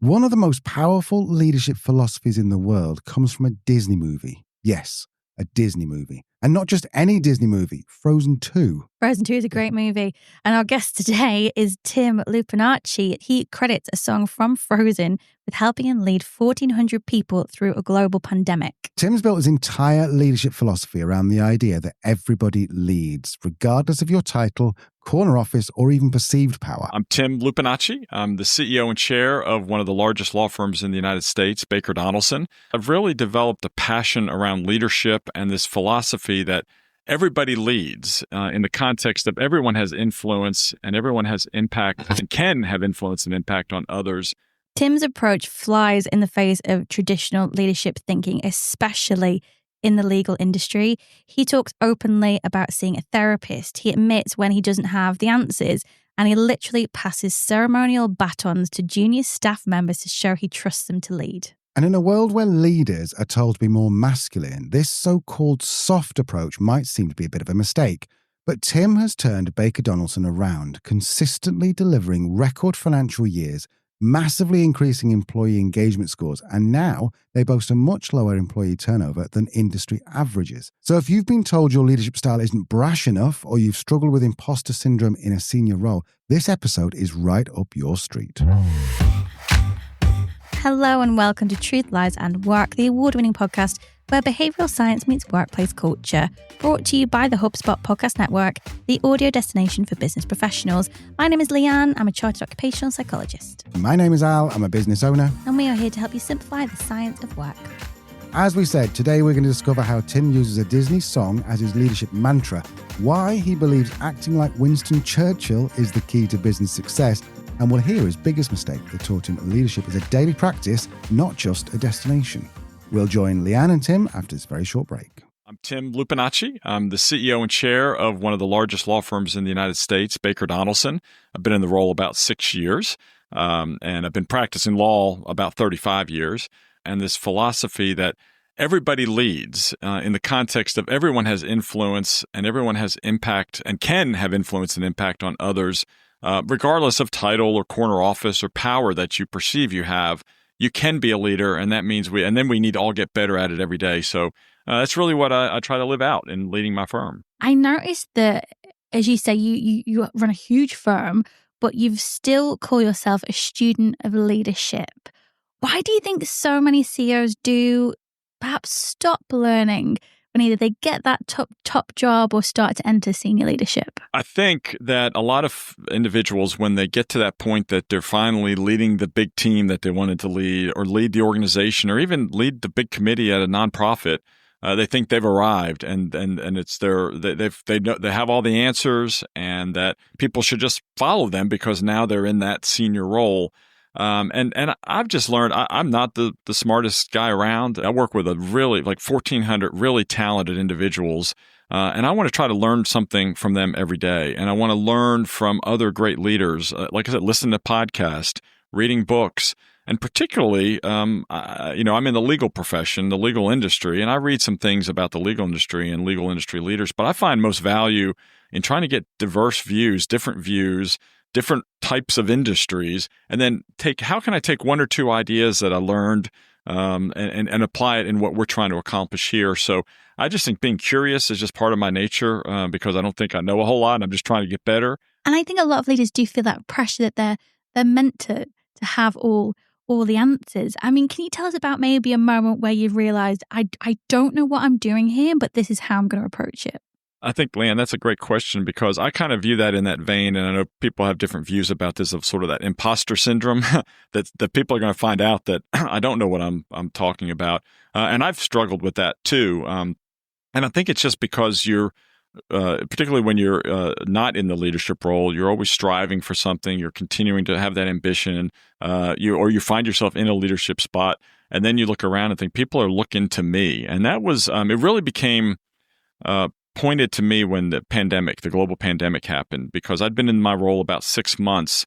One of the most powerful leadership philosophies in the world comes from a Disney movie. Yes, a Disney movie. And not just any Disney movie, Frozen 2. Frozen 2 is a great movie. And our guest today is Tim Lupinacci. He credits a song from Frozen with helping him lead 1,400 people through a global pandemic. Tim's built his entire leadership philosophy around the idea that everybody leads, regardless of your title, corner office, or even perceived power. I'm Tim Lupinacci. I'm the CEO and chair of one of the largest law firms in the United States, Baker Donelson. I've really developed a passion around leadership and this philosophy that everybody leads in the context of everyone has influence and everyone has impact and can have influence and impact on others. Tim's approach flies in the face of traditional leadership thinking, especially in the legal industry. He talks openly about seeing a therapist. He admits when he doesn't have the answers, and he literally passes ceremonial batons to junior staff members to show he trusts them to lead. And in a world where leaders are told to be more masculine, this so-called soft approach might seem to be a bit of a mistake. But Tim has turned Baker Donelson around, consistently delivering record financial years, massively increasing employee engagement scores, and now they boast a much lower employee turnover than industry averages. So if you've been told your leadership style isn't brash enough or you've struggled with imposter syndrome in a senior role, this episode is right up your street. Hello and welcome to Truth, Lies and Work, the award-winning podcast where behavioural science meets workplace culture. Brought to you by the HubSpot Podcast Network, the audio destination for business professionals. My name is Leanne. I'm a chartered occupational psychologist. My name is Al. I'm a business owner. And we are here to help you simplify the science of work. As we said, today we're going to discover how Tim uses a Disney song as his leadership mantra, why he believes acting like Winston Churchill is the key to business success, and we'll hear his biggest mistake that taught him leadership is a daily practice, not just a destination. We'll join Leanne and Tim after this very short break. I'm Tim Lupinacci. I'm the CEO and chair of one of the largest law firms in the United States, Baker Donelson. I've been in the role about 6 years, and I've been practicing law about 35 years. And this philosophy that everybody leads in the context of everyone has influence and everyone has impact and can have influence and impact on others, regardless of title or corner office or power that you perceive you have. You can be a leader, and that means we need to all get better at it every day. So that's really what I try to live out in leading my firm. I noticed that, as you say, you run a huge firm, but you've still call yourself a student of leadership. Why do you think so many CEOs do perhaps stop learning when either they get that top job or start to enter senior leadership? I think that a lot of individuals, when they get to that point that they're finally leading the big team that they wanted to lead, or lead the organization, or even lead the big committee at a nonprofit, they think they've arrived and it's they have all the answers, and that people should just follow them because now they're in that senior role. And I've just learned I'm not the smartest guy around. I work with 1,400 really talented individuals, and I want to try to learn something from them every day. And I want to learn from other great leaders. Like I said, listen to podcasts, reading books, and particularly, I'm in the legal profession, the legal industry, and I read some things about the legal industry and legal industry leaders. But I find most value in trying to get diverse views, different types of industries, and then how can I take one or two ideas that I learned and apply it in what we're trying to accomplish here. So I just think being curious is just part of my nature because I don't think I know a whole lot, and I'm just trying to get better. And I think a lot of leaders do feel that pressure that they're meant to have all the answers. I mean, can you tell us about maybe a moment where you've realized, I don't know what I'm doing here, but this is how I'm going to approach it? I think, Leanne, that's a great question because I kind of view that in that vein, and I know people have different views about this, of sort of that imposter syndrome that people are going to find out that I don't know what I'm talking about, and I've struggled with that too. And I think it's just because you're, particularly when you're not in the leadership role, you're always striving for something. You're continuing to have that ambition, you find yourself in a leadership spot, and then you look around and think people are looking to me, and that was it really became pointed to me when the global pandemic happened, because I'd been in my role about 6 months,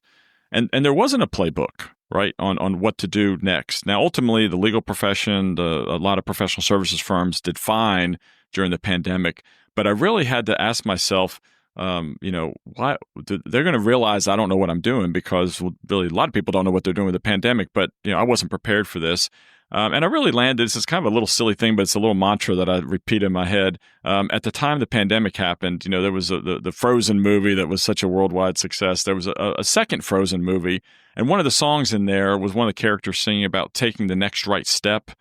and there wasn't a playbook, right, on what to do next. Now, ultimately, the legal profession, a lot of professional services firms did fine during the pandemic, but I really had to ask myself, why they're going to realize I don't know what I'm doing, because really a lot of people don't know what they're doing with the pandemic, but I wasn't prepared for this. And I really landed, this is kind of a little silly thing, but it's a little mantra that I repeat in my head. At the time the pandemic happened, there was the Frozen movie that was such a worldwide success. There was a second Frozen movie, and one of the songs in there was one of the characters singing about taking the next right step.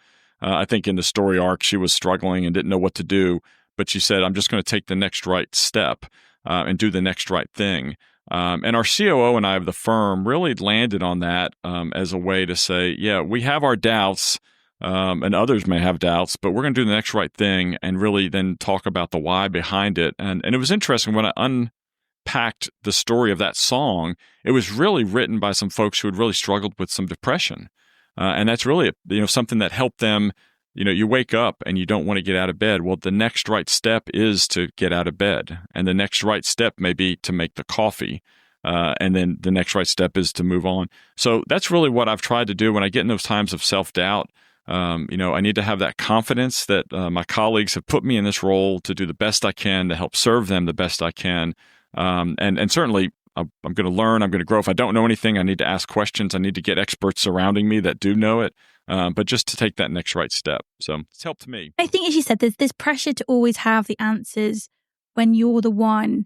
I think in the story arc, she was struggling and didn't know what to do, but she said, I'm just going to take the next right step and do the next right thing. And our COO and I of the firm really landed on that as a way to say, yeah, we have our doubts and others may have doubts, but we're going to do the next right thing and really then talk about the why behind it. And it was interesting when I unpacked the story of that song, it was really written by some folks who had really struggled with some depression. And that's really, something that helped them. You wake up and you don't want to get out of bed. Well, the next right step is to get out of bed. And the next right step may be to make the coffee. And then the next right step is to move on. So that's really what I've tried to do when I get in those times of self-doubt. I need to have that confidence that my colleagues have put me in this role to do the best I can to help serve them the best I can. And certainly I'm going to learn, I'm going to grow. If I don't know anything, I need to ask questions. I need to get experts surrounding me that do know it. But just to take that next right step. So it's helped me. I think, as you said, there's pressure to always have the answers when you're the one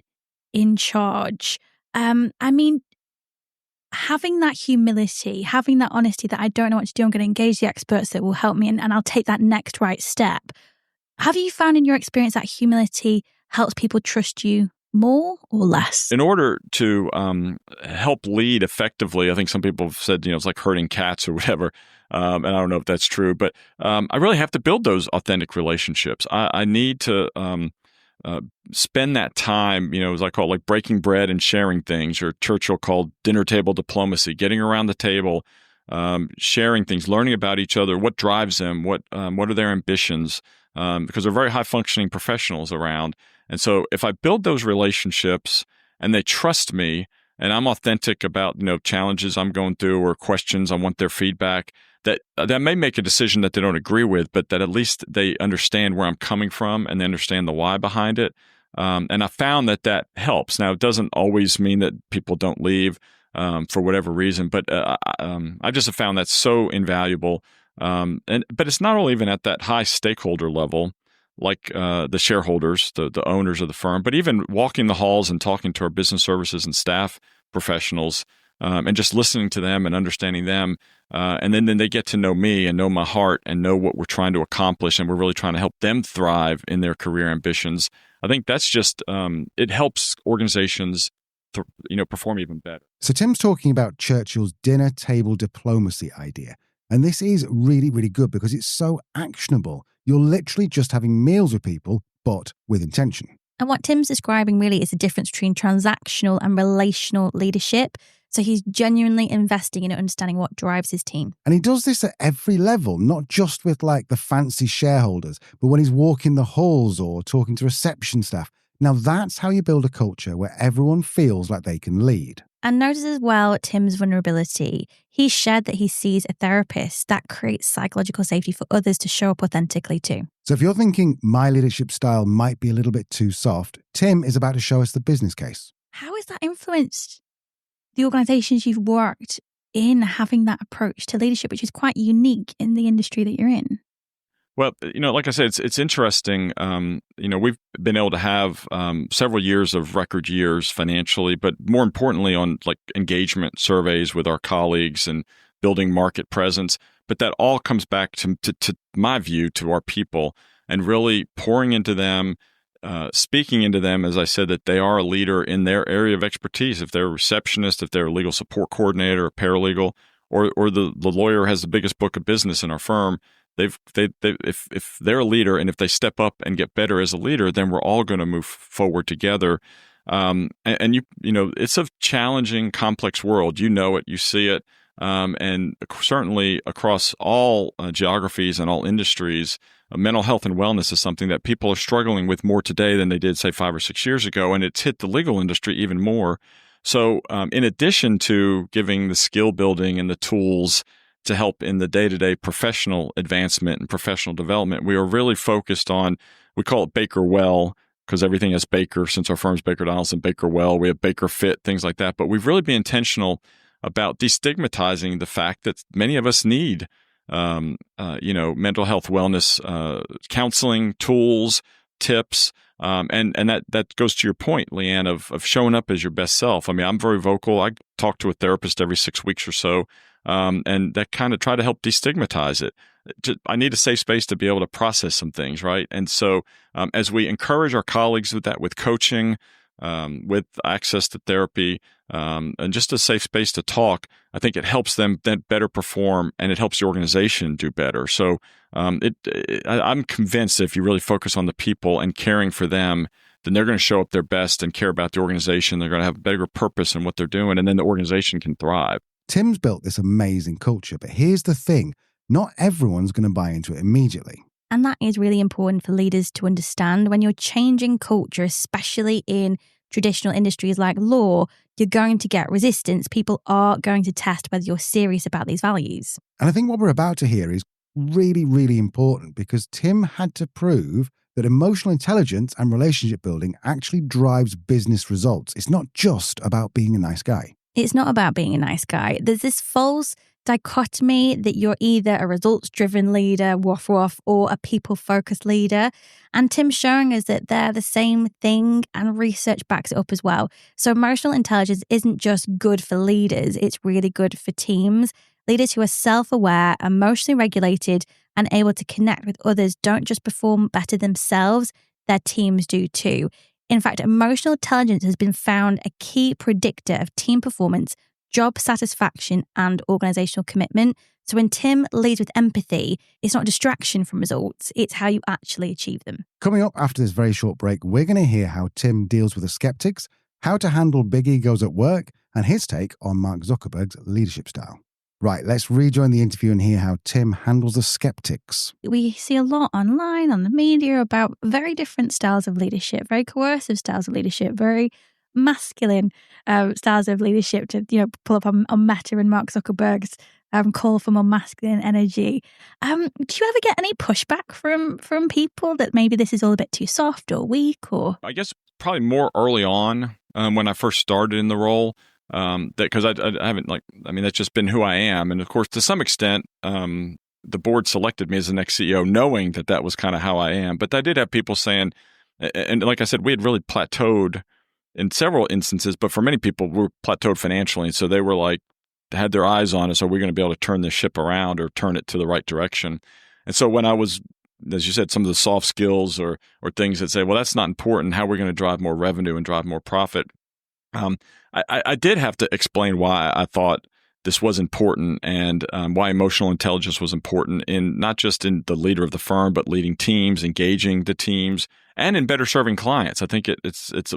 in charge. Having that humility, having that honesty that I don't know what to do, I'm going to engage the experts that will help me and I'll take that next right step. Have you found in your experience that humility helps people trust you more or less? In order to help lead effectively, I think some people have said, it's like herding cats or whatever. And I don't know if that's true, but I really have to build those authentic relationships. I need to spend that time, as I call it, like breaking bread and sharing things, or Churchill called dinner table diplomacy, getting around the table, sharing things, learning about each other, what drives them, what are their ambitions, because they're very high-functioning professionals around. And so if I build those relationships and they trust me and I'm authentic about, challenges I'm going through or questions, I want their feedback, that may make a decision that they don't agree with, but that at least they understand where I'm coming from and they understand the why behind it. And I found that helps. Now, it doesn't always mean that people don't leave for whatever reason, but I just have found that so invaluable. But it's not only even at that high stakeholder level, like the shareholders, the owners of the firm, but even walking the halls and talking to our business services and staff professionals, and just listening to them and understanding them. And then they get to know me and know my heart and know what we're trying to accomplish. And we're really trying to help them thrive in their career ambitions. I think that's just, it helps organizations perform even better. So Tim's talking about Churchill's dinner table diplomacy idea. And this is really, really good because it's so actionable. You're literally just having meals with people, but with intention. And what Tim's describing really is the difference between transactional and relational leadership. So he's genuinely investing in understanding what drives his team. And he does this at every level, not just with like the fancy shareholders, but when he's walking the halls or talking to reception staff. Now that's how you build a culture where everyone feels like they can lead. And notice as well Tim's vulnerability. He shared that he sees a therapist that creates psychological safety for others to show up authentically too. So if you're thinking my leadership style might be a little bit too soft, Tim is about to show us the business case. How has that influenced the organizations you've worked in having that approach to leadership, which is quite unique in the industry that you're in? Well, like I said, it's interesting. We've been able to have several years of record years financially, but more importantly on like engagement surveys with our colleagues and building market presence. But that all comes back to my view, to our people and really pouring into them, speaking into them, as I said, that they are a leader in their area of expertise. If they're a receptionist, if they're a legal support coordinator, or paralegal, or the lawyer has the biggest book of business in our firm, if they're a leader and if they step up and get better as a leader, then we're all going to move forward together. It's a challenging, complex world. You know it, you see it. And certainly across all geographies and all industries, mental health and wellness is something that people are struggling with more today than they did, say, 5 or 6 years ago. And it's hit the legal industry even more. So in addition to giving the skill building and the tools to help in the day-to-day professional advancement and professional development, we are really focused on, we call it Baker Well, because everything is Baker, since our firm's Baker Donelson, Baker Well, we have Baker Fit, things like that. But we've really been intentional about destigmatizing the fact that many of us need, mental health, wellness, counseling, tools, tips. And that goes to your point, Leanne, of showing up as your best self. I mean, I'm very vocal. I talk to a therapist every 6 weeks or so, and that kind of try to help destigmatize it. I need a safe space to be able to process some things, right? And so as we encourage our colleagues with that, with coaching, with access to therapy, and just a safe space to talk, I think it helps them then better perform, and it helps the organization do better. So I'm convinced if you really focus on the people and caring for them, then they're going to show up their best and care about the organization. They're going to have a bigger purpose in what they're doing, and then the organization can thrive. Tim's built this amazing culture, but here's the thing. Not everyone's going to buy into it immediately. And that is really important for leaders to understand. When you're changing culture, especially in traditional industries like law, you're going to get resistance. People are going to test whether you're serious about these values. And I think what we're about to hear is really, really important, because Tim had to prove that emotional intelligence and relationship building actually drives business results. It's not just about being a nice guy. It's not about being a nice guy. There's this false dichotomy that you're either a results-driven leader, woof woof, or a people-focused leader. And Tim's showing us that they're the same thing, and research backs it up as well. So emotional intelligence isn't just good for leaders, it's really good for teams. Leaders who are self-aware, emotionally regulated, and able to connect with others don't just perform better themselves, their teams do too. In fact, emotional intelligence has been found a key predictor of team performance, job satisfaction, and organizational commitment. So when Tim leads with empathy, it's not distraction from results, it's how you actually achieve them. Coming up after this very short break, we're going to hear how Tim deals with the skeptics, how to handle big egos at work, and his take on Mark Zuckerberg's leadership style. Right, let's rejoin the interview and hear how Tim handles the skeptics. We see a lot online, on the media, about very different styles of leadership, very coercive styles of leadership, very masculine styles of leadership, to pull up on Meta and Mark Zuckerberg's call for more masculine energy. Do you ever get any pushback from people that maybe this is all a bit too soft or weak? Or I guess probably more early on when I first started in the role. Because I haven't that's just been who I am. And of course, to some extent, the board selected me as the next CEO, knowing that was kind of how I am. But I did have people saying, and like I said, we had really plateaued in several instances, but for many people, we were plateaued financially. And so they were had their eyes on us. Are we going to be able to turn this ship around or turn it to the right direction? And so when I was, as you said, some of the soft skills or things that say, well, that's not important. How are we going to drive more revenue and drive more profit? I did have to explain why I thought this was important, and why emotional intelligence was important in not just in the leader of the firm, but leading teams, engaging the teams, and in better serving clients. I think it's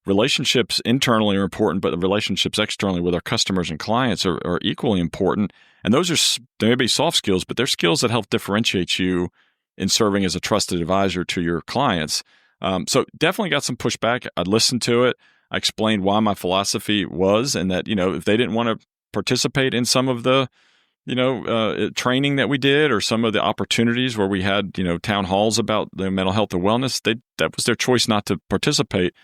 relationships internally are important, but the relationships externally with our customers and clients are equally important. And those they may be soft skills, but they're skills that help differentiate you in serving as a trusted advisor to your clients. So definitely got some pushback. I listened to it. I explained why my philosophy was, and that, if they didn't want to participate in some of the, training that we did, or some of the opportunities where we had, town halls about the mental health and wellness, that was their choice not to participate.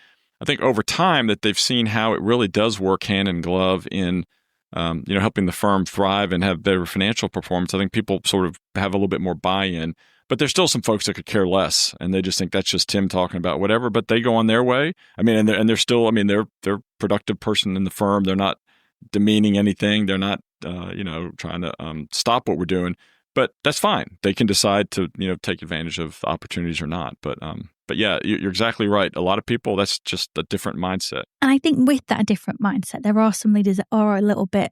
I think over time that they've seen how it really does work hand in glove in, helping the firm thrive and have better financial performance. I think people sort of have a little bit more buy-in. But there's still some folks that could care less, and they just think that's just Tim talking about whatever. But they go on their way. I mean, and they're still. I mean, they're a productive person in the firm. They're not demeaning anything. They're not, trying to stop what we're doing. But that's fine. They can decide to, take advantage of opportunities or not. But yeah, you're exactly right. A lot of people, that's just a different mindset. And I think with that different mindset, there are some leaders that are a little bit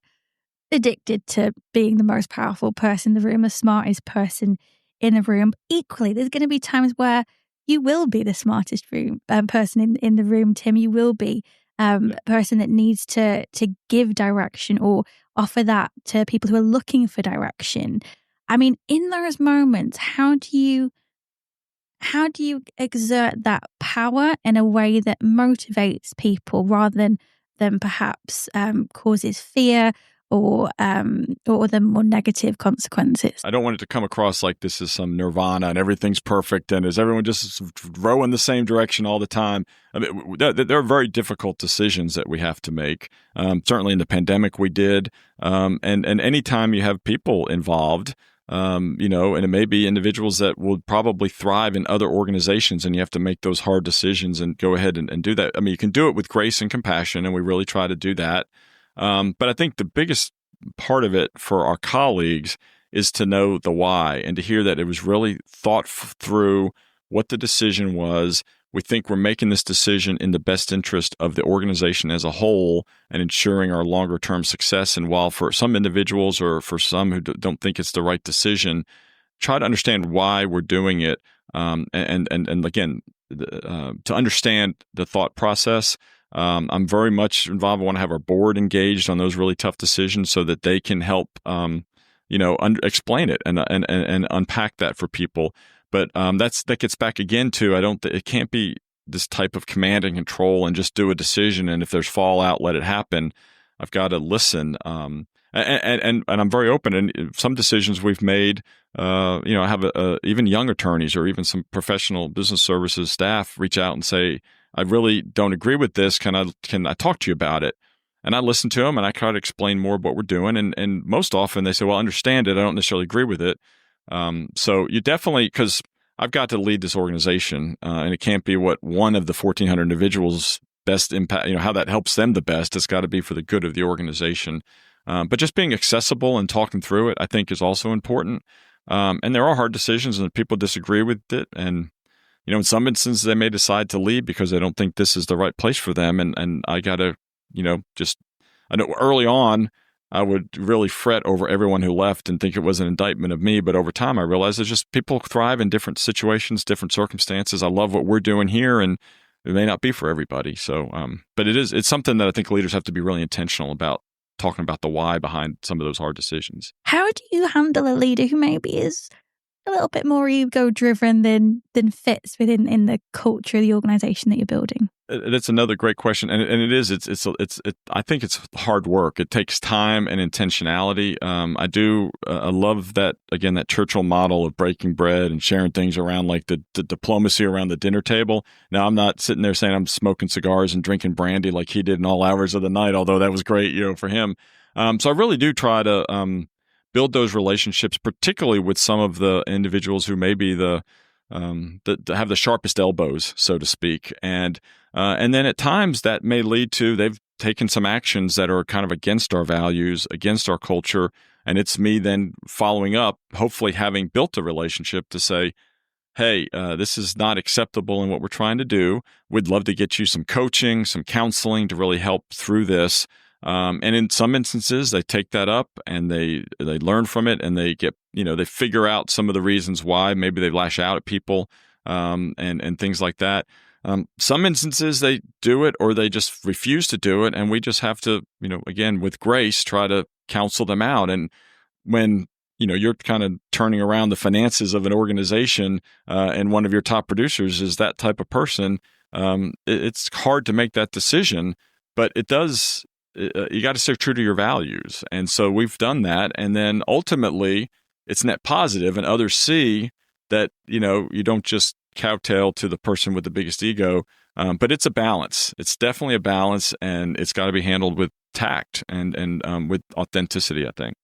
addicted to being the most powerful person in the room, the smartest person in the room. Equally, there's going to be times where you will be the smartest person in the room, Tim. You will be a person that needs to give direction or offer that to people who are looking for direction. I mean, in those moments, how do you exert that power in a way that motivates people rather than perhaps causes fear or other more negative consequences. I don't want it to come across like this is some nirvana and everything's perfect and is everyone just rowing the same direction all the time. I mean, there are very difficult decisions that we have to make. Certainly in the pandemic we did. And anytime you have people involved, and it may be individuals that will probably thrive in other organizations, and you have to make those hard decisions and go ahead and do that. I mean, you can do it with grace and compassion, and we really try to do that. But I think the biggest part of it for our colleagues is to know the why and to hear that it was really thought through what the decision was. We think we're making this decision in the best interest of the organization as a whole and ensuring our longer term success. And while for some individuals or for some who don't think it's the right decision, try to understand why we're doing it. And again, to understand the thought process. I'm very much involved. I want to have our board engaged on those really tough decisions so that they can help, explain it and unpack that for people. But that gets back again to it can't be this type of command and control and just do a decision. And if there's fallout, let it happen. I've got to listen. And I'm very open. And some decisions we've made, I have even young attorneys or even some professional business services staff reach out and say, I really don't agree with this. Can I talk to you about it? And I listen to them and I try to explain more of what we're doing. And most often they say, well, I understand it. I don't necessarily agree with it. So you definitely, because I've got to lead this organization and it can't be what one of the 1,400 individuals best impact, how that helps them the best. It's got to be for the good of the organization. But just being accessible and talking through it, I think is also important. And there are hard decisions and people disagree with it. And in some instances, they may decide to leave because they don't think this is the right place for them. And I got to, I know early on, I would really fret over everyone who left and think it was an indictment of me. But over time, I realized it's just people thrive in different situations, different circumstances. I love what we're doing here, and it may not be for everybody. So, but it's something that I think leaders have to be really intentional about, talking about the why behind some of those hard decisions. How do you handle a leader who maybe is a little bit more ego-driven than fits within the culture of the organization that you're building? That's another great question, and it is. I think it's hard work. It takes time and intentionality. I love that again, that Churchill model of breaking bread and sharing things around, like the diplomacy around the dinner table. Now, I'm not sitting there saying I'm smoking cigars and drinking brandy like he did in all hours of the night, although that was great, for him. So I really do try to build those relationships, particularly with some of the individuals who may be that have the sharpest elbows, so to speak. And then at times that may lead to they've taken some actions that are kind of against our values, against our culture. And it's me then following up, hopefully having built a relationship to say, hey, this is not acceptable in what we're trying to do. We'd love to get you some coaching, some counseling to really help through this. And in some instances, they take that up and they learn from it, and they get, they figure out some of the reasons why. Maybe they lash out at people and things like that. Some instances they do it or they just refuse to do it, and we just have to, again, with grace, try to counsel them out. And when you're kind of turning around the finances of an organization, and one of your top producers is that type of person, it's hard to make that decision, but it does. You got to stay true to your values. And so we've done that. And then ultimately it's net positive, and others see that, you don't just kowtow to the person with the biggest ego, but it's a balance. It's definitely a balance, and it's got to be handled with tact and with authenticity, I think.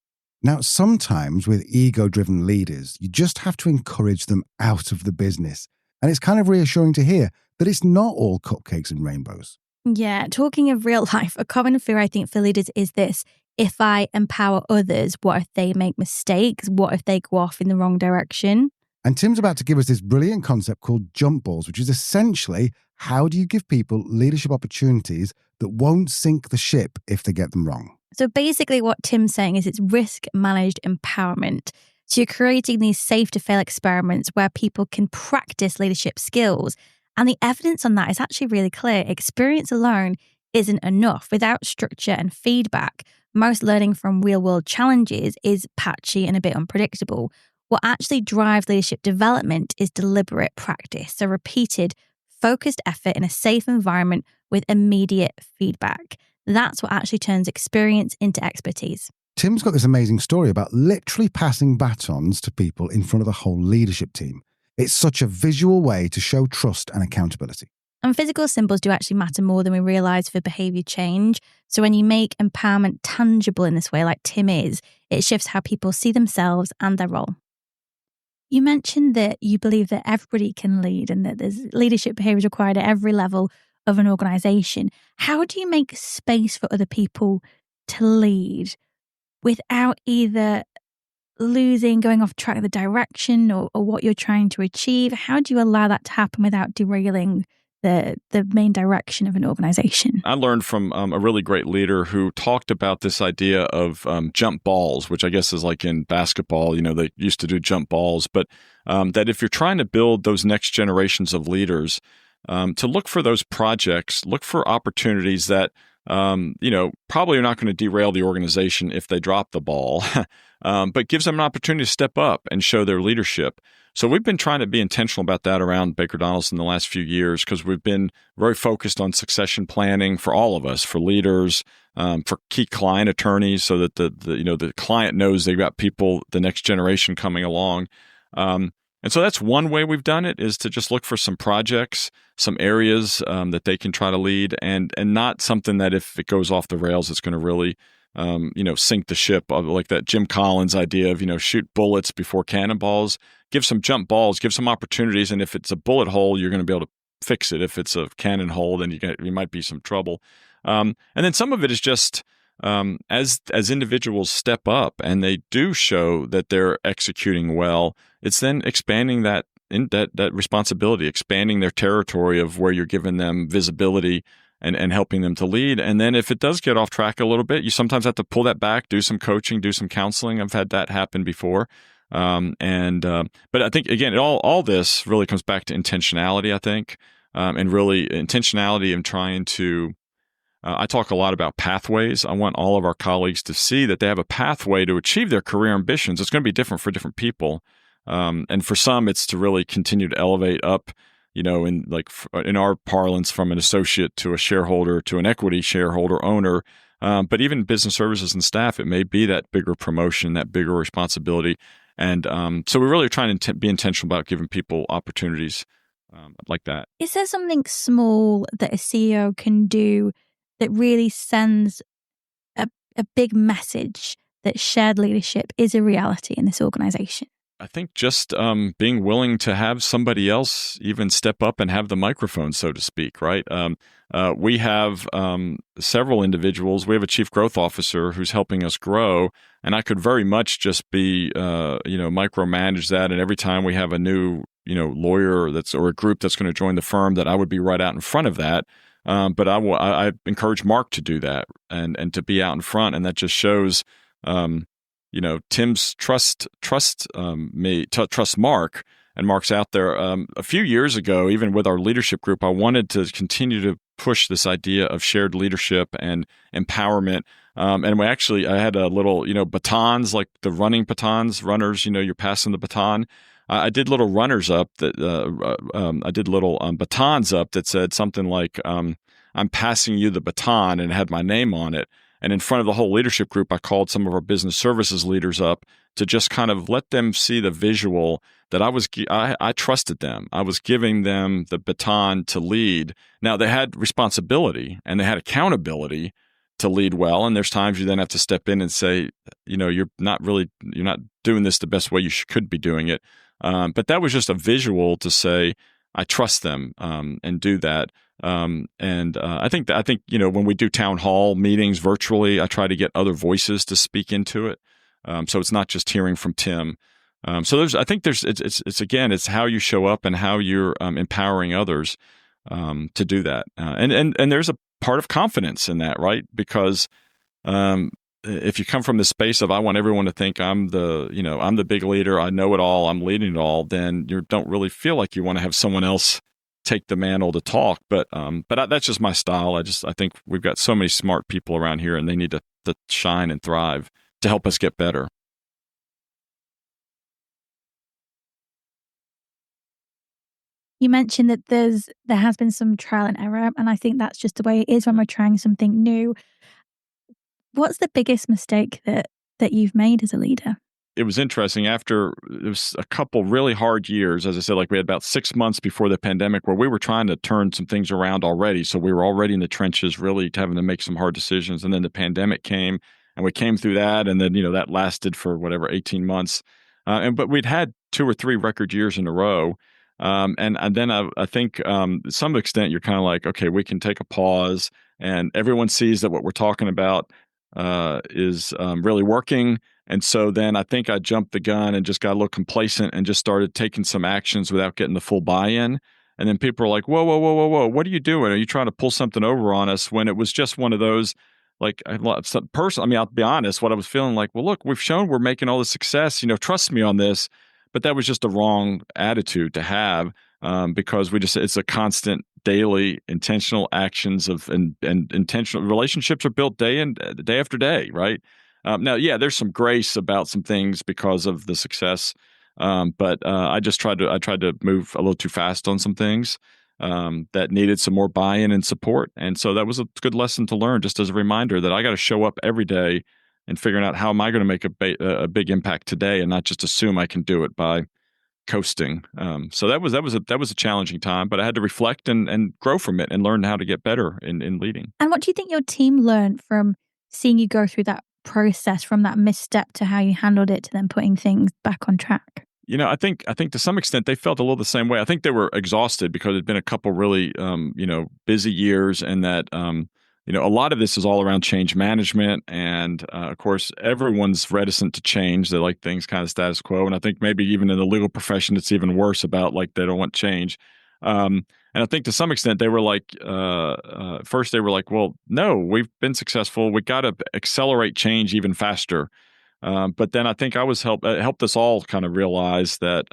Now, sometimes with ego-driven leaders, you just have to encourage them out of the business. And it's kind of reassuring to hear that it's not all cupcakes and rainbows. Yeah, talking of real life, a common fear I think for leaders is this: if I empower others, what if they make mistakes? What if they go off in the wrong direction? And Tim's about to give us this brilliant concept called jump balls, which is essentially how do you give people leadership opportunities that won't sink the ship if they get them wrong? So basically what Tim's saying is it's risk-managed empowerment. So you're creating these safe-to-fail experiments where people can practice leadership skills. And the evidence on that is actually really clear. Experience alone isn't enough. Without structure and feedback, most learning from real-world challenges is patchy and a bit unpredictable. What actually drives leadership development is deliberate practice. So repeated, focused effort in a safe environment with immediate feedback. That's what actually turns experience into expertise. Tim's got this amazing story about literally passing batons to people in front of the whole leadership team. It's such a visual way to show trust and accountability. And physical symbols do actually matter more than we realise for behaviour change. So when you make empowerment tangible in this way, like Tim is, it shifts how people see themselves and their role. You mentioned that you believe that everybody can lead and that there's leadership behaviours required at every level of an organisation. How do you make space for other people to lead without either going off track of the direction or what you're trying to achieve? How do you allow that to happen without derailing the main direction of an organization? I learned from a really great leader who talked about this idea of jump balls, which I guess is like in basketball, they used to do jump balls, but that if you're trying to build those next generations of leaders, to look for those projects, look for opportunities that probably are not going to derail the organization if they drop the ball, but gives them an opportunity to step up and show their leadership. So we've been trying to be intentional about that around Baker Donelson the last few years because we've been very focused on succession planning for all of us, for leaders, for key client attorneys, so that the client knows they've got people, the next generation coming along. And so that's one way we've done it, is to just look for some projects, some areas that they can try to lead, and not something that if it goes off the rails, it's going to really sink the ship. Like that Jim Collins idea of, shoot bullets before cannonballs. Give some jump balls, give some opportunities, and if it's a bullet hole, you're going to be able to fix it. If it's a cannon hole, then you might be some trouble. And then some of it is just as individuals step up and they do show that they're executing well, it's then expanding that responsibility, expanding their territory of where you're giving them visibility and helping them to lead. And then if it does get off track a little bit, you sometimes have to pull that back, do some coaching, do some counseling. I've had that happen before. But I think, again, all this really comes back to intentionality, I think, and really intentionality in trying to I talk a lot about pathways. I want all of our colleagues to see that they have a pathway to achieve their career ambitions. It's going to be different for different people. And for some, it's to really continue to elevate up, in our parlance, from an associate to a shareholder to an equity shareholder owner. But even business services and staff, it may be that bigger promotion, that bigger responsibility. And so we're really trying to be intentional about giving people opportunities like that. Is there something small that a CEO can do that really sends a big message that shared leadership is a reality in this organization? I think just being willing to have somebody else even step up and have the microphone, so to speak, right? We have several individuals. We have a chief growth officer who's helping us grow, and I could very much just be, micromanage that. And every time we have a new, lawyer or a group that's going to join the firm, that I would be right out in front of that. But I encourage Mark to do that and to be out in front, and that just shows. Tim's trust Mark, and Mark's out there. A few years ago, even with our leadership group, I wanted to continue to push this idea of shared leadership and empowerment. And I had a little, batons, like the running batons, runners, you're passing the baton. I did little runners up I did little batons up that said something like, I'm passing you the baton, and it had my name on it. And in front of the whole leadership group, I called some of our business services leaders up to just kind of let them see the visual that I trusted them. I was giving them the baton to lead. Now, they had responsibility and they had accountability to lead well. And there's times you then have to step in and say, you're not doing this the best way you could be doing it. But that was just a visual to say, I trust them and do that. I think when we do town hall meetings virtually, I try to get other voices to speak into it. So it's not just hearing from Tim. It's how you show up and how you're empowering others to do that. And there's a part of confidence in that, right? Because if you come from the space of I want everyone to think I'm the big leader, I know it all, I'm leading it all, then you don't really feel like you want to have someone else take the mantle to talk. But that's just my style. I think we've got so many smart people around here, and they need to shine and thrive to help us get better. You mentioned that there has been some trial and error, and I think that's just the way it is when we're trying something new. What's the biggest mistake that you've made as a leader? It was interesting. After it was a couple really hard years, as I said, like we had about 6 months before the pandemic where we were trying to turn some things around already. So we were already in the trenches, really having to make some hard decisions. And then the pandemic came and we came through that. And then, that lasted for 18 months. But we'd had 2 or 3 record years in a row. And then I think to some extent you're kind of like, okay, we can take a pause and everyone sees that what we're talking about is really working. And so then I think I jumped the gun and just got a little complacent and just started taking some actions without getting the full buy-in. And then people are like, whoa, whoa, whoa, whoa, whoa, what are you doing? Are you trying to pull something over on us? When it was just one of those, like, personally, I'll be honest, what I was feeling like, well, look, we've shown we're making all the success, trust me on this. But that was just the wrong attitude to have because it's a constant daily intentional actions and intentional relationships are built day after day, right? Now, yeah, there's some grace about some things because of the success, but I tried to move a little too fast on some things that needed some more buy-in and support, and so that was a good lesson to learn. Just as a reminder that I got to show up every day and figuring out how am I going to make a big impact today, and not just assume I can do it by coasting. So that was a challenging time, but I had to reflect and grow from it and learn how to get better in leading. And what do you think your team learned from seeing you go through that process, from that misstep to how you handled it to then putting things back on track? I think to some extent they felt a little the same way. I think they were exhausted because it'd been a couple really busy years, and that a lot of this is all around change management, and of course everyone's reticent to change. They like things kind of status quo, and I think maybe even in the legal profession it's even worse about like they don't want change. And I think to some extent they were like, first they were like, well, no, we've been successful. We got to accelerate change even faster. But then I think helped us all kind of realize that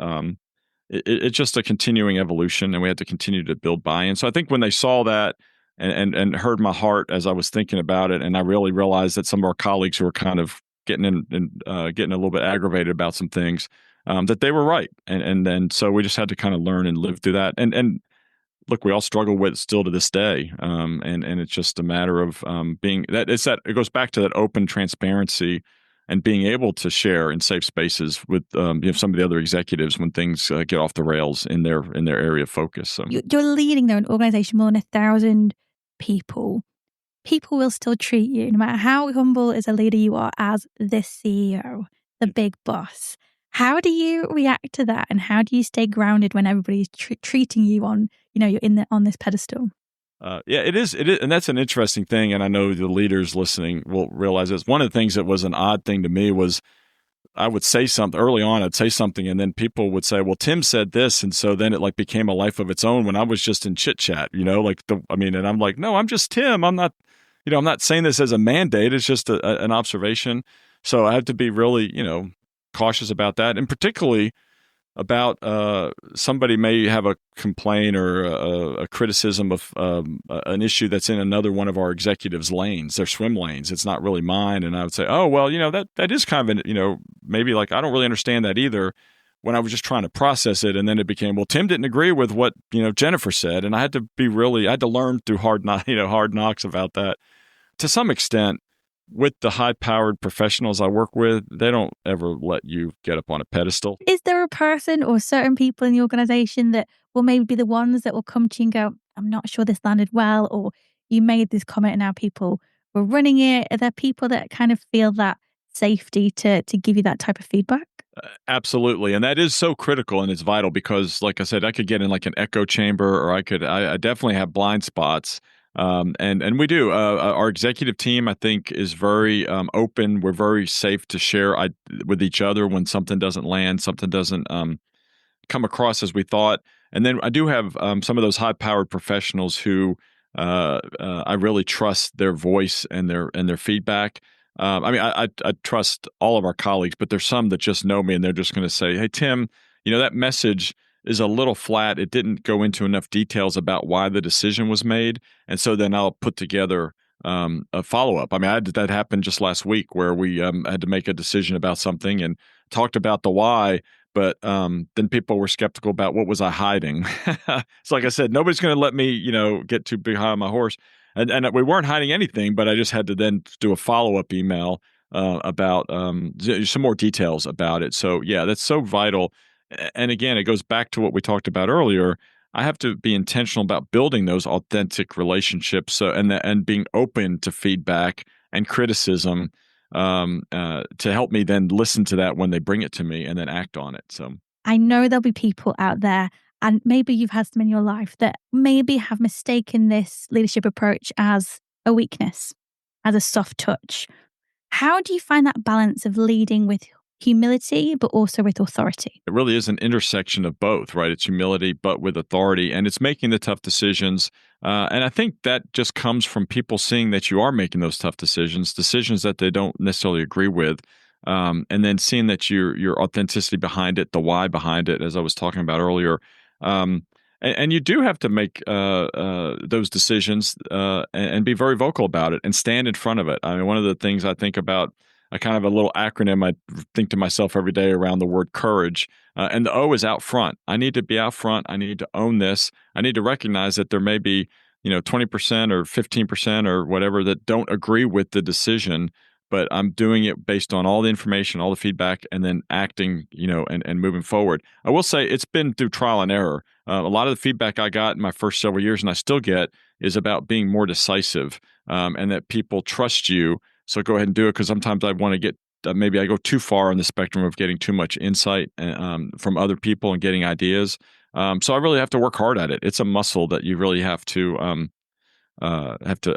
it's just a continuing evolution, and we had to continue to build buy-in. So I think when they saw that and heard my heart as I was thinking about it, and I really realized that some of our colleagues who were kind of getting a little bit aggravated about some things, that they were right, and then so we just had to kind of learn and live through that. And look, we all struggle with it still to this day, and it's just a matter of being that. It goes back to that open transparency and being able to share in safe spaces with some of the other executives when things get off the rails in their area of focus. So. You're leading though an organization more than 1,000 people. People will still treat you, no matter how humble as a leader you are, as the CEO, the big boss. How do you react to that, and how do you stay grounded when everybody's treating you on, you're on this pedestal? Yeah, it is, and that's an interesting thing. And I know the leaders listening will realize this. One of the things that was an odd thing to me was I would say something early on. I'd say something, and then people would say, "Well, Tim said this," and so then it like became a life of its own. When I was just in chit chat, and I'm like, "No, I'm just Tim. I'm not, I'm not saying this as a mandate. It's just an observation." So I have to be really, cautious about that, and particularly about somebody may have a complaint or a criticism of an issue that's in another one of our executives' lanes, their swim lanes. It's not really mine. And I would say, oh, well, that is kind of maybe like, I don't really understand that either, when I was just trying to process it. And then it became, well, Tim didn't agree with what, Jennifer said. And I had to learn through hard knocks about that. To some extent, with the high-powered professionals I work with, they don't ever let you get up on a pedestal. Is there a person or certain people in the organization that will maybe be the ones that will come to you and go, I'm not sure this landed well, or you made this comment and now people were running it? Are there people that kind of feel that safety to give you that type of feedback? Absolutely. And that is so critical, and it's vital because, like I said, I could get in like an echo chamber, or I definitely have blind spots. And we do. Our executive team, I think, is very open. We're very safe to share with each other when something doesn't land, something doesn't come across as we thought. And then I do have some of those high-powered professionals who I really trust their voice and their feedback. I trust all of our colleagues, but there's some that just know me, and they're just going to say, "Hey, Tim, that message is a little flat. It didn't go into enough details about why the decision was made." And so then I'll put together a follow-up. That happened just last week where we had to make a decision about something and talked about the why, But then people were skeptical about what was I hiding. So like I said, nobody's going to let me, get too behind my horse. And we weren't hiding anything, but I just had to then do a follow-up email about some more details about it. So yeah, that's so vital. And again, it goes back to what we talked about earlier. I have to be intentional about building those authentic relationships, and being open to feedback and criticism to help me then listen to that when they bring it to me and then act on it. So I know there'll be people out there, and maybe you've had some in your life that maybe have mistaken this leadership approach as a weakness, as a soft touch. How do you find that balance of leading with humility, but also with authority? it really is an intersection of both, right? It's humility, but with authority, and it's making the tough decisions. And I think that just comes from people seeing that you are making those tough decisions that they don't necessarily agree with. And then seeing that your authenticity behind it, the why behind it, as I was talking about earlier. And you do have to make those decisions and be very vocal about it and stand in front of it. I mean, one of the things I think about, a kind of a little acronym I think to myself every day around the word courage. And the O is out front. I need to be out front. I need to own this. I need to recognize that there may be, 20% or 15% or whatever that don't agree with the decision, but I'm doing it based on all the information, all the feedback, and then acting, and moving forward. I will say it's been through trial and error. A lot of the feedback I got in my first several years, and I still get, is about being more decisive, and that people trust you. So go ahead and do it, because sometimes I want to get, maybe I go too far on the spectrum of getting too much insight from other people and getting ideas. So I really have to work hard at it. It's a muscle that you really have to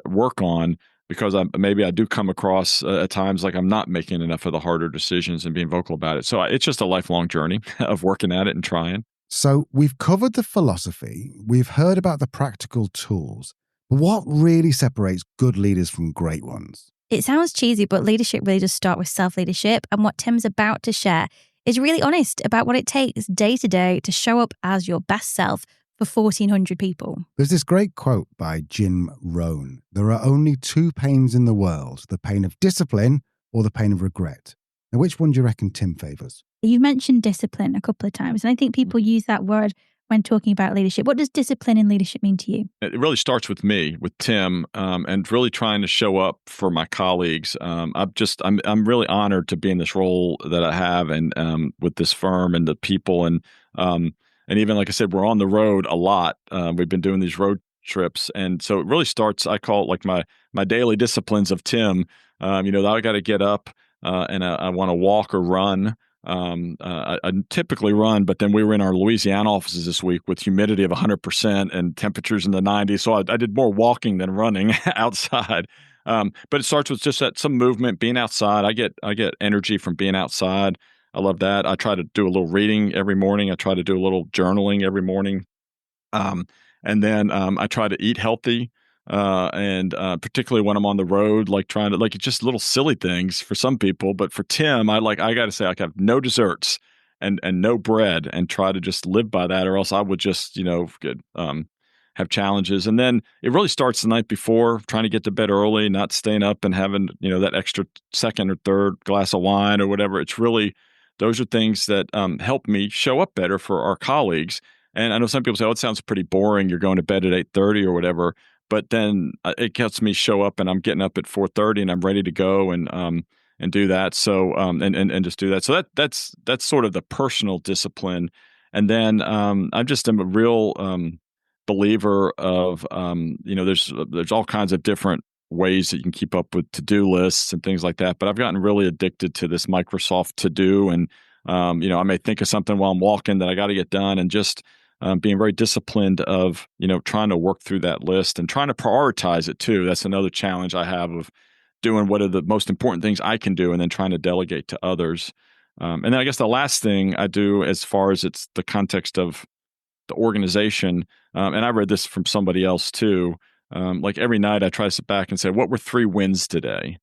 work on, because maybe I do come across at times like I'm not making enough of the harder decisions and being vocal about it. So it's just a lifelong journey of working at it and trying. So we've covered the philosophy, we've heard about the practical tools. What really separates good leaders from great ones? It sounds cheesy, but leadership really does start with self-leadership. And what Tim's about to share is really honest about what it takes day to day to show up as your best self for 1,400 people. There's this great quote by Jim Rohn. There are only two pains in the world, the pain of discipline or the pain of regret. Now, which one do you reckon Tim favours? You've mentioned discipline a couple of times, and I think people use that word when talking about leadership. What does discipline in leadership mean to you? It really starts with me, with Tim, and really trying to show up for my colleagues. I'm really honored to be in this role that I have, and with this firm and the people, and even like I said, we're on the road a lot. We've been doing these road trips, and so it really starts. I call it like my daily disciplines of Tim. I got to get up and I want to walk or run. I typically run, but then we were in our Louisiana offices this week with humidity of 100% and temperatures in the 90s. So I did more walking than running outside. But it starts with just that some movement, being outside. I get energy from being outside. I love that. I try to do a little reading every morning. I try to do a little journaling every morning. And then I try to eat healthy. And particularly when I'm on the road, it's just little silly things for some people, but for Tim, I got to say, I have no desserts and no bread, and try to just live by that, or else I would just, have challenges. And then it really starts the night before, trying to get to bed early, not staying up and having, that extra second or third glass of wine or whatever. It's really, those are things that help me show up better for our colleagues. And I know some people say, oh, it sounds pretty boring. You're going to bed at 8:30 or whatever. But then it helps me show up, and I'm getting up at 4:30 and I'm ready to go and do that. So and just do that. So that's sort of the personal discipline. And then I just am a real believer of there's all kinds of different ways that you can keep up with to-do lists and things like that. But I've gotten really addicted to this Microsoft to-do, and I may think of something while I'm walking that I got to get done, and just being very disciplined of, trying to work through that list and trying to prioritize it too. That's another challenge I have, of doing what are the most important things I can do and then trying to delegate to others. And then I guess the last thing I do, as far as it's the context of the organization, and I read this from somebody else too, like every night I try to sit back and say, what were 3 wins today?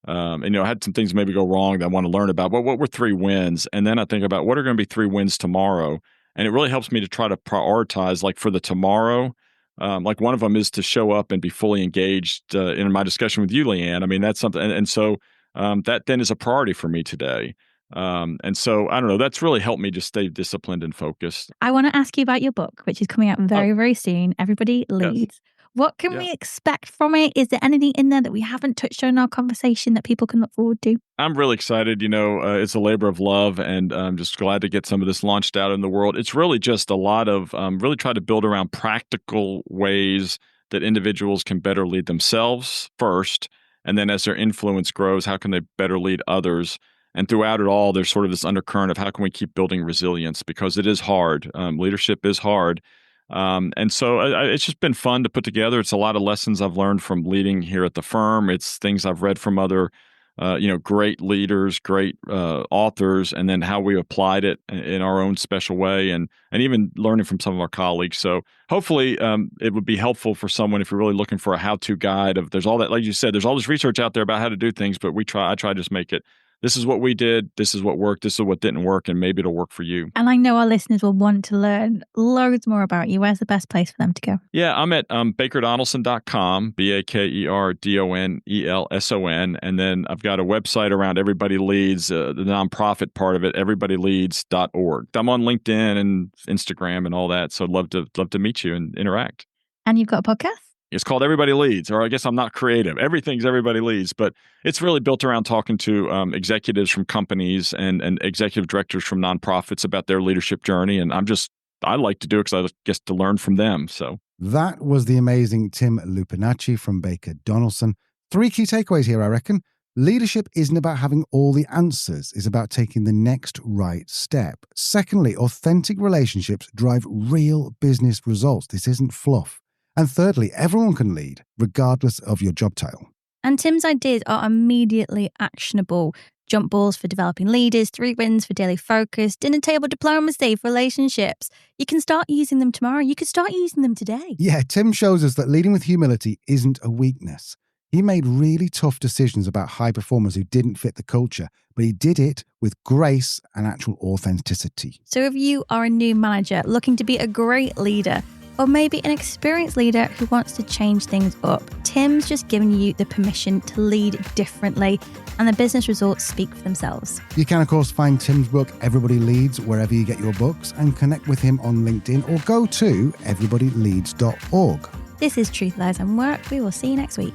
And I had some things maybe go wrong that I want to learn about, but what were 3 wins? And then I think about what are going to be 3 wins tomorrow. And it really helps me to try to prioritize, like for the tomorrow. Like one of them is to show up and be fully engaged in my discussion with you, Leanne. I mean, that's something. And so that then is a priority for me today. And so, I don't know, that's really helped me just stay disciplined and focused. I want to ask you about your book, which is coming out very, very soon. Everybody Leads. Yes. What can we expect from it? Is there anything in there that we haven't touched on in our conversation that people can look forward to? I'm really excited. It's a labor of love, and I'm just glad to get some of this launched out in the world. It's really just a lot of really try to build around practical ways that individuals can better lead themselves first. And then as their influence grows, how can they better lead others? And throughout it all, there's sort of this undercurrent of how can we keep building resilience, because it is hard. Leadership is hard. And so it's just been fun to put together. It's a lot of lessons I've learned from leading here at the firm. It's things I've read from other, great leaders, great authors, and then how we applied it in our own special way, and even learning from some of our colleagues. So hopefully it would be helpful for someone if you're really looking for a how-to guide of, there's all that, like you said, there's all this research out there about how to do things, but I try to just make it, this is what we did, this is what worked, this is what didn't work, and maybe it'll work for you. And I know our listeners will want to learn loads more about you. Where's the best place for them to go? Yeah, I'm at bakerdonelson.com, BakerDonelson. And then I've got a website around Everybody Leads, the nonprofit part of it, everybodyleads.org. I'm on LinkedIn and Instagram and all that, so I'd love to meet you and interact. And you've got a podcast? It's called Everybody Leads, or I guess I'm not creative. Everything's Everybody Leads, but it's really built around talking to executives from companies and executive directors from nonprofits about their leadership journey. And I like to do it because I guess to learn from them. So that was the amazing Tim Lupinacci from Baker Donelson. 3 key takeaways here, I reckon. Leadership isn't about having all the answers. It's about taking the next right step. Secondly, authentic relationships drive real business results. This isn't fluff. And thirdly, everyone can lead, regardless of your job title. And Tim's ideas are immediately actionable. Jump balls for developing leaders, 3 wins for daily focus, dinner table diplomacy for relationships. You can start using them tomorrow. You could start using them today. Yeah, Tim shows us that leading with humility isn't a weakness. He made really tough decisions about high performers who didn't fit the culture, but he did it with grace and actual authenticity. So if you are a new manager looking to be a great leader, or maybe an experienced leader who wants to change things up, Tim's just giving you the permission to lead differently, and the business results speak for themselves. You can, of course, find Tim's book, Everybody Leads, wherever you get your books, and connect with him on LinkedIn, or go to everybodyleads.org. This is Truth, Lies and Work. We will see you next week.